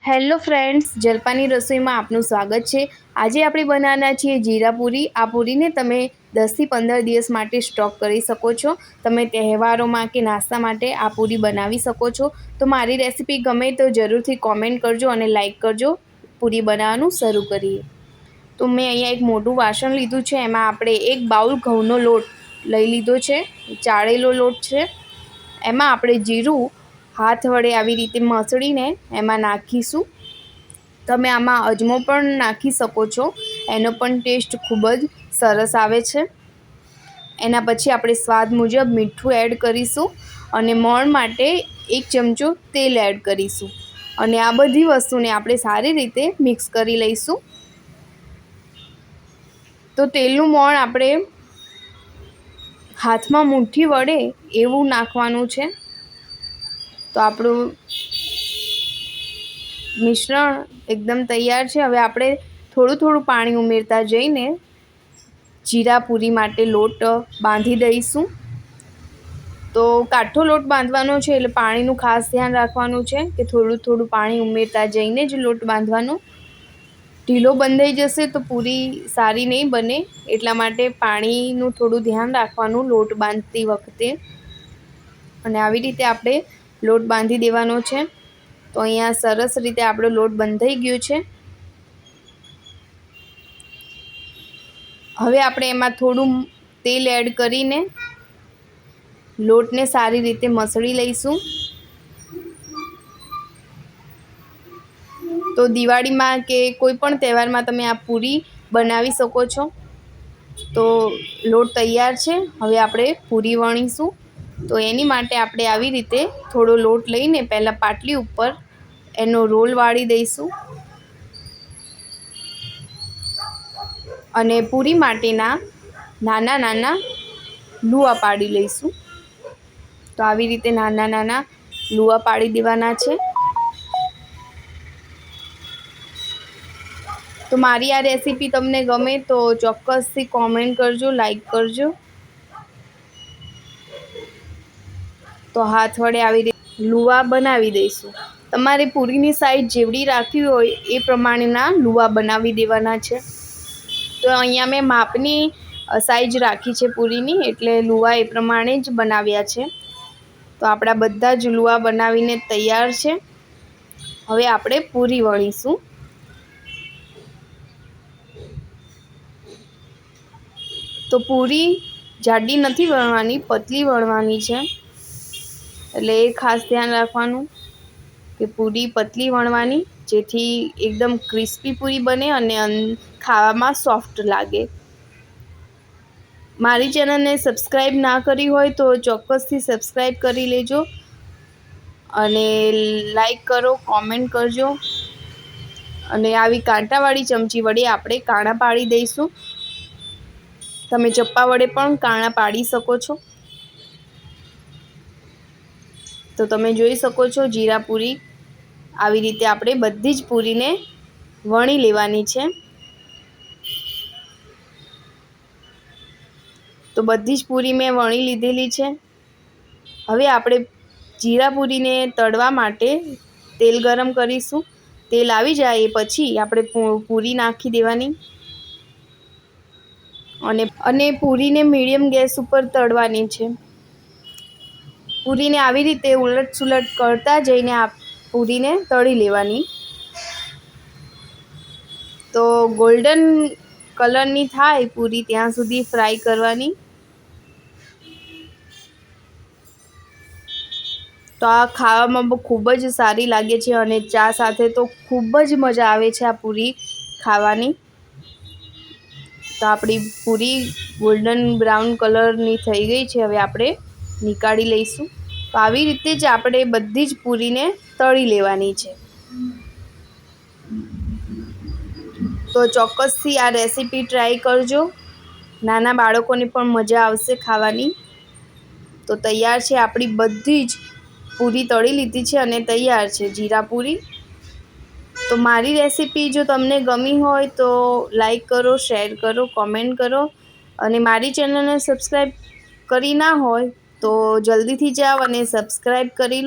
Hello friends, જલપાની રસોઈમાં આપનું સ્વાગત છે। આજે આપણે બનાવવાના છીએ જીરા પૂરી। આ પૂરીને તમે 10થી 15 દિવસ માટે સ્ટોક કરી શકો છો। તમે તહેવારોમાં કે નાસ્તા માટે આ પૂરી બનાવી શકો છો। તો મારી રેસીપી ગમે તો જરૂરથી કોમેન્ટ કરજો અને લાઈક કરજો। પૂરી બનાવવાનું શરૂ કરીએ। તો મેં અહીંયા એક મોટું વાસણ લીધું છે। એમાં આપણે એક બાઉલ ઘઉંનો લોટ લઈ લીધો છે, ચાળેલો લોટ છે। એમાં આપણે જીરું હાથ વડે આવી રીતે મસળીને એમાં નાખીશું। તમે આમાં અજમો પણ નાખી શકો છો, એનો પણ ટેસ્ટ ખૂબ જ સરસ આવે છે। એના પછી આપણે સ્વાદ મુજબ મીઠું એડ કરીશું અને મોણ માટે 1 ચમચો તેલ એડ કરીશું અને આ બધી વસ્તુને આપણે સારી રીતે મિક્સ કરી લઈશું। તો તેલનું મોણ આપણે હાથમાં મુઠ્ઠી વડે એવું નાખવાનું છે। તો આપણું મિશ્રણ એકદમ તૈયાર છે। હવે આપણે થોડું થોડું પાણી ઉમેરતા જઈને જીરા પૂરી માટે લોટ બાંધી દઈશું। તો કાઠો લોટ બાંધવાનો છે એટલે પાણીનું ખાસ ધ્યાન રાખવાનું છે કે થોડું થોડું પાણી ઉમેરતા જઈને જ લોટ બાંધવાનો। ઢીલો બંધાઈ જશે તો પૂરી સારી નહીં બને, એટલા માટે પાણીનું થોડું ધ્યાન રાખવાનું લોટ બાંધતી વખતે। અને આવી રીતે આપણે લોટ બાંધી દેવાનો છે। તો અહીંયા સરસ રીતે આપણો લોટ બંધાઈ ગયો છે। હવે આપણે એમાં થોડું તેલ એડ કરીને લોટને સારી રીતે મસળી લઈશું। તો દિવાળીમાં કે કોઈ પણ તહેવારમાં તમે આ પૂરી બનાવી શકો છો। તો લોટ તૈયાર છે, હવે આપણે પૂરી વણીશું। તો એની માટે આપણે આવી રીતે થોડો લોટ લઈને પહેલાં પાટલી ઉપર એનો રોલ વાળી દઈશું અને પૂરી માટેના નાના નાના લુઆ પાડી લઈશું। તો આવી રીતે નાના નાના લુઆ પાડી દેવાના છે। તો મારી આ રેસીપી તમને ગમે તો ચોક્કસથી કોમેન્ટ કરજો, લાઈક કરજો। તો હાથ વડે આવી રીતે લુઆ બનાવી દઈશું। તમારે પૂરીની સાઈઝ જેવડી રાખવી હોય એ પ્રમાણેના લુઆ બનાવી દેવાના છે। તો અહીંયા મેં માપની સાઈઝ રાખી છે પૂરીની, એટલે લુઆ એ પ્રમાણે જ બનાવ્યા છે। તો આપણા બધા જ લુઆ બનાવીને તૈયાર છે। હવે આપણે પૂરી વણીશું। તો પૂરી જાડી નથી વણવાની, પતલી વણવાની છે, એટલે એ ખાસ ધ્યાન રાખવાનું કે પૂરી પતલી વણવાની, જેથી એકદમ ક્રિસ્પી પૂરી બને અને ખાવામાં સોફ્ટ લાગે। મારી ચેનલને સબસ્ક્રાઈબ ના કરી હોય તો ચોક્કસથી સબસ્ક્રાઈબ કરી લેજો અને લાઈક કરો, કોમેન્ટ કરજો। અને આવી કાંટાવાળી ચમચી વડે આપણે કાણા પાડી દઈશું। તમે ચપ્પા વડે પણ કાણા પાડી શકો છો। તો તમે જોઈ શકો છો જીરા પૂરી આવી રીતે આપણે બધી જ પૂરીને વણી લેવાની છે। તો બધી જ પૂરી મેં વણી લીધેલી છે। હવે આપણે જીરા પૂરીને તળવા માટે તેલ ગરમ કરીશું। તેલ આવી જાય એ પછી આપણે પૂરી નાખી દેવાની અને પૂરીને મીડિયમ ગેસ ઉપર તળવાની છે। પૂરીને આવી રીતે ઉલટ સુલટ કરતા જઈને આ પૂરીને તળી લેવાની। તો ગોલ્ડન કલરની થાય પૂરી ત્યાં સુધી ફ્રાય કરવાની। તો આ ખાવામાં ખૂબ જ સારી લાગે છે અને ચા સાથે તો ખૂબ જ મજા આવે છે આ પૂરી ખાવાની। તો આપણી પૂરી ગોલ્ડન બ્રાઉન કલરની થઈ ગઈ છે। હવે આપણે નીકાળી લઈશું। તો આવી રીતે જ આપણે બધી જ પૂરીને તળી લેવાની છે। તો ચોક્કસથી આ રેસીપી ટ્રાય કરજો, નાના બાળકોને પણ મજા આવશે ખાવાની। તો તૈયાર છે આપણી બધી જ પૂરી તળી લીધી છે અને તૈયાર છે જીરા પૂરી। તો મારી રેસીપી જો તમને ગમી હોય તો લાઈક કરો, શેર કરો, કોમેન્ટ કરો અને મારી ચેનલને સબસ્ક્રાઈબ કરી ના હોય તો જલ્દીથી જાઓ અને સબસ્ક્રાઈબ કરી લો।